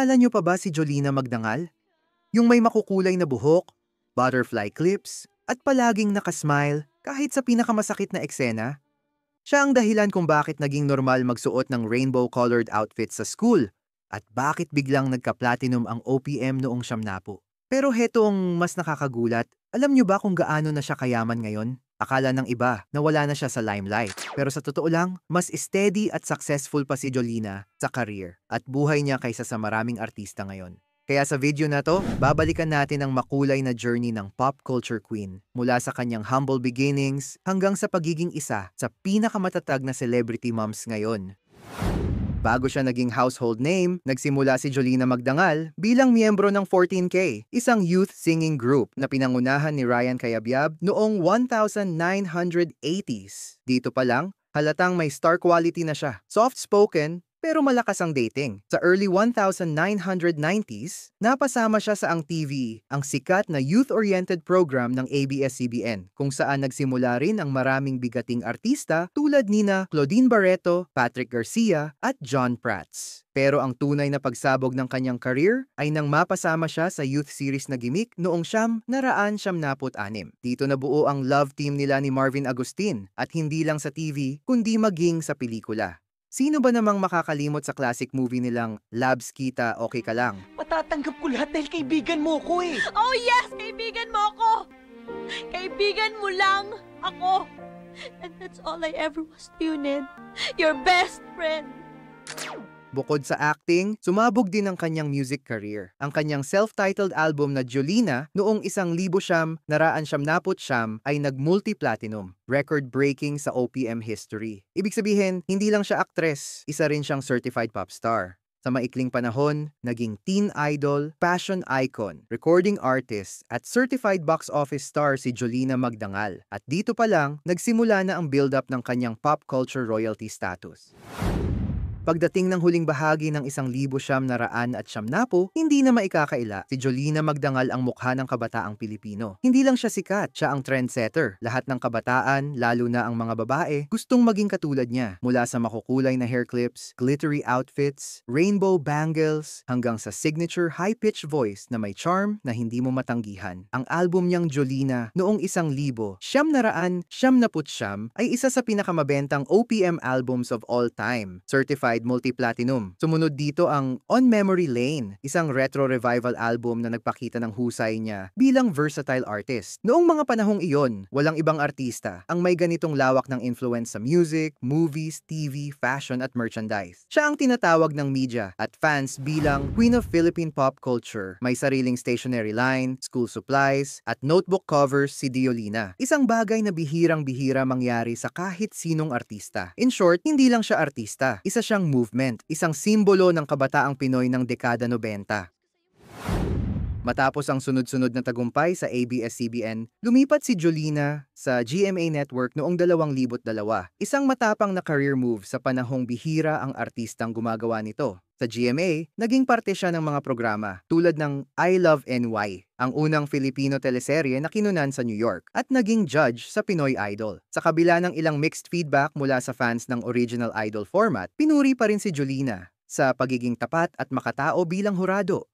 Naalala niyo pa ba si Jolina Magdangal? Yung may makukulay na buhok, butterfly clips, at palaging nakasmile kahit sa pinakamasakit na eksena? Siya ang dahilan kung bakit naging normal magsuot ng rainbow-colored outfits sa school at bakit biglang nagka-platinum ang OPM noong siyamnapu. Pero heto ang mas nakakagulat, alam niyo ba kung gaano na siya kayaman ngayon? Akala ng iba na wala na siya sa limelight. Pero sa totoo lang, mas steady at successful pa si Jolina sa career at buhay niya kaysa sa maraming artista ngayon. Kaya sa video na to, babalikan natin ang makulay na journey ng pop culture queen mula sa kanyang humble beginnings hanggang sa pagiging isa sa pinakamatatag na celebrity moms ngayon. Bago siya naging household name, nagsimula si Jolina Magdangal bilang miyembro ng 14K, isang youth singing group na pinangunahan ni Ryan Cayabyab noong 1980s. Dito pa lang, halatang may star quality na siya. Soft-spoken, pero malakas ang dating. Sa early 1990s, napasama siya sa Ang TV, ang sikat na youth-oriented program ng ABS-CBN, kung saan nagsimula rin ang maraming bigating artista tulad nina Claudine Barreto, Patrick Garcia, at John Prats. Pero ang tunay na pagsabog ng kanyang career ay nang mapasama siya sa youth series na gimmick noong 1976. Dito nabuo ang love team nila ni Marvin Agustin at hindi lang sa TV kundi maging sa pelikula. Sino ba namang makakalimot sa classic movie nilang Labs Kita, Okay Ka Lang? Matatanggap ko lahat dahil kaibigan mo ko eh. Oh yes! Kaibigan mo ako! Kaibigan mo lang ako! And that's all I ever was to you, Ned. Your best friend! Bukod sa acting, sumabog din ang kanyang music career. Ang kanyang self-titled album na Jolina noong 1979 ay nag-multi-platinum, record-breaking sa OPM history. Ibig sabihin, hindi lang siya aktres, isa rin siyang certified pop star. Sa maikling panahon, naging teen idol, fashion icon, recording artist, at certified box office star si Jolina Magdangal. At dito pa lang, nagsimula na ang build-up ng kanyang pop culture royalty status. Pagdating ng huling bahagi ng 1979, hindi na maikakaila, si Jolina Magdangal ang mukha ng kabataang Pilipino. Hindi lang siya sikat, siya ang trendsetter. Lahat ng kabataan, lalo na ang mga babae, gustong maging katulad niya. Mula sa makukulay na hair clips, glittery outfits, rainbow bangles, hanggang sa signature high-pitched voice na may charm na hindi mo matanggihan. Ang album niyang Jolina noong 1979 ay isa sa pinakamabentang OPM albums of all time. Certified multi-platinum. Sumunod dito ang On Memory Lane, isang retro revival album na nagpakita ng husay niya bilang versatile artist. Noong mga panahong iyon, walang ibang artista ang may ganitong lawak ng influence sa music, movies, TV, fashion at merchandise. Siya ang tinatawag ng media at fans bilang Queen of Philippine Pop Culture. May sariling stationery line, school supplies, at notebook covers si Jolina. Isang bagay na bihirang-bihira mangyari sa kahit sinong artista. In short, hindi lang siya artista, isa siyang movement, isang simbolo ng kabataang Pinoy ng dekada 90. Matapos ang sunod-sunod na tagumpay sa ABS-CBN, lumipat si Jolina sa GMA Network noong 2002. Isang matapang na career move sa panahong bihira ang artistang gumagawa nito. Sa GMA, naging parte siya ng mga programa tulad ng I Love NY, ang unang Filipino teleserye na kinunan sa New York, at naging judge sa Pinoy Idol. Sa kabila ng ilang mixed feedback mula sa fans ng original Idol format, pinuri pa rin si Jolina sa pagiging tapat at makatao bilang hurado.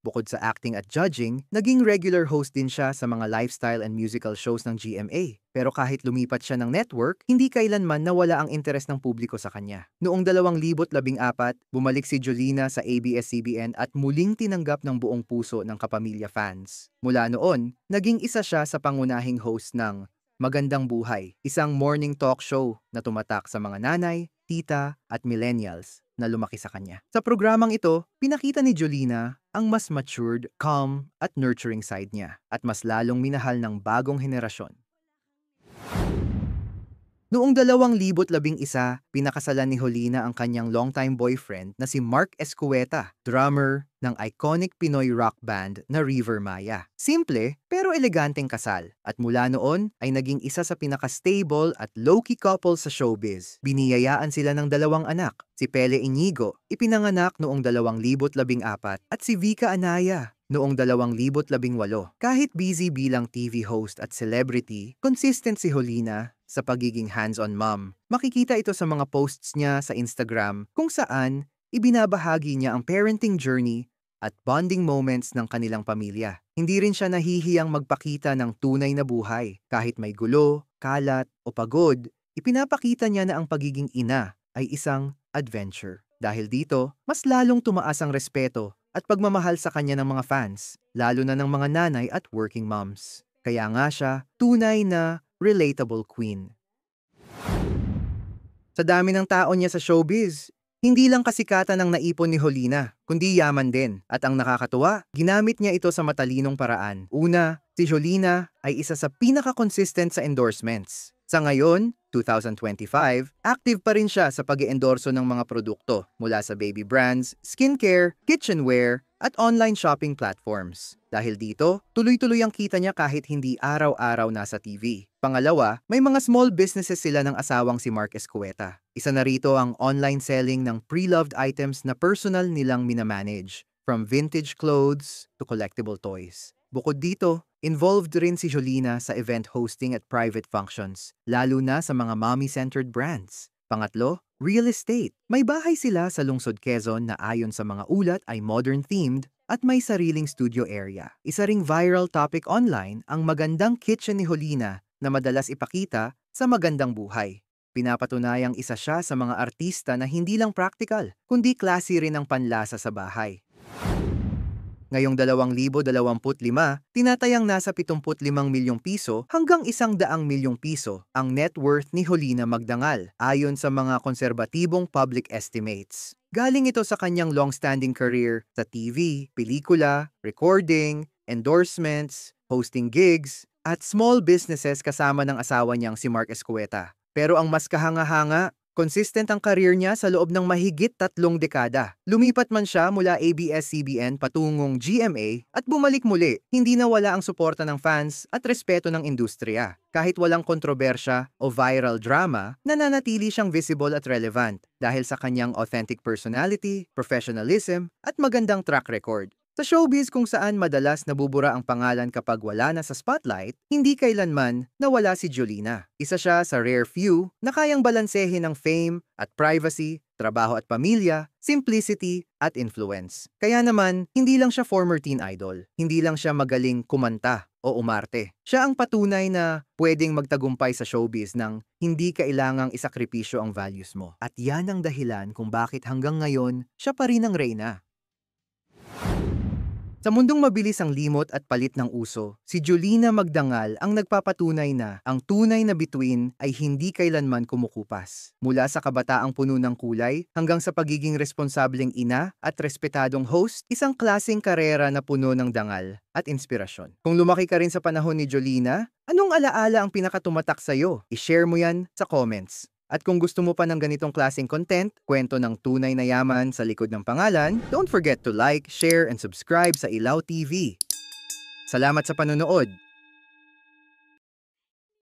Bukod sa acting at judging, naging regular host din siya sa mga lifestyle and musical shows ng GMA. Pero kahit lumipat siya ng network, hindi kailanman nawala ang interes ng publiko sa kanya. Noong 2014, bumalik si Jolina sa ABS-CBN at muling tinanggap ng buong puso ng kapamilya fans. Mula noon, naging isa siya sa pangunahing host ng Magandang Buhay, isang morning talk show na tumatak sa mga nanay, tita at millennials na lumaki sa kanya. Sa programang ito, pinakita ni Jolina ang mas matured, calm at nurturing side niya at mas lalong minahal ng bagong henerasyon. Noong 2011, pinakasalan ni Jolina ang kanyang longtime boyfriend na si Mark Escueta, drummer ng iconic Pinoy rock band na River Maya. Simple pero eleganteng kasal at mula noon ay naging isa sa pinaka-stable at low-key couple sa showbiz. Biniyayaan sila ng 2 anak, si Pele Inigo, ipinanganak noong 2014 at si Vika Anaya noong 2018. Kahit busy bilang TV host at celebrity, consistent si Jolina sa pagiging hands-on mom. Makikita ito sa mga posts niya sa Instagram kung saan ibinabahagi niya ang parenting journey at bonding moments ng kanilang pamilya. Hindi rin siya nahihiyang magpakita ng tunay na buhay. Kahit may gulo, kalat, o pagod, ipinapakita niya na ang pagiging ina ay isang adventure. Dahil dito, mas lalong tumaas ang respeto at pagmamahal sa kanya ng mga fans, lalo na ng mga nanay at working moms. Kaya nga siya, tunay na relatable queen. Sa dami ng tao niya sa showbiz, hindi lang kasikatan ang naipon ni Jolina, kundi yaman din. At ang nakakatuwa, ginamit niya ito sa matalinong paraan. Una, si Jolina ay isa sa pinaka-consistent sa endorsements. Sa ngayon, 2025, active pa rin siya sa pag-iendorso ng mga produkto mula sa baby brands, skincare, kitchenware, at online shopping platforms. Dahil dito, tuloy-tuloy ang kita niya kahit hindi araw-araw nasa TV. Pangalawa, may mga small businesses sila ng asawang si Mark Escueta. Isa na rito ang online selling ng pre-loved items na personal nilang minamanage, from vintage clothes to collectible toys. Bukod dito, involved rin si Jolina sa event hosting at private functions, lalo na sa mga mommy-centered brands. Pangatlo, real estate. May bahay sila sa lungsod Quezon na ayon sa mga ulat ay modern-themed at may sariling studio area. Isa ring viral topic online ang magandang kitchen ni Jolina na madalas ipakita sa magandang buhay. Pinapatunayang isa siya sa mga artista na hindi lang practical, kundi classy rin ang panlasa sa bahay. Ngayong 2025, tinatayang nasa 75 milyong piso hanggang 100 milyong piso ang net worth ni Jolina Magdangal ayon sa mga konserbatibong public estimates. Galing ito sa kanyang long-standing career sa TV, pelikula, recording, endorsements, hosting gigs, at small businesses kasama ng asawa niyang si Mark Escueta. Pero ang mas kahanga-hanga, consistent ang career niya sa loob ng mahigit 3 dekada. Lumipat man siya mula ABS-CBN patungong GMA at bumalik muli, hindi nawala ang suporta ng fans at respeto ng industriya. Kahit walang kontrobersya o viral drama, nananatili siyang visible at relevant dahil sa kanyang authentic personality, professionalism, at magandang track record. Sa showbiz kung saan madalas nabubura ang pangalan kapag wala na sa spotlight, hindi kailanman nawala si Jolina. Isa siya sa rare few na kayang balansehin ng fame at privacy, trabaho at pamilya, simplicity at influence. Kaya naman, hindi lang siya former teen idol. Hindi lang siya magaling kumanta o umarte. Siya ang patunay na pwedeng magtagumpay sa showbiz nang hindi kailangang isakripisyo ang values mo. At yan ang dahilan kung bakit hanggang ngayon, siya pa rin ang reyna. Sa mundong mabilis ang limot at palit ng uso, si Jolina Magdangal ang nagpapatunay na ang tunay na bituin ay hindi kailanman kumukupas. Mula sa kabataang puno ng kulay hanggang sa pagiging responsableng ina at respetadong host, isang klaseng karera na puno ng dangal at inspirasyon. Kung lumaki ka rin sa panahon ni Jolina, anong alaala ang pinakatumatak sa'yo? I-share mo yan sa comments. At kung gusto mo pa ng ganitong klaseng content, kwento ng tunay na yaman sa likod ng pangalan, don't forget to like, share, and subscribe sa Ilaw TV. Salamat sa panonood!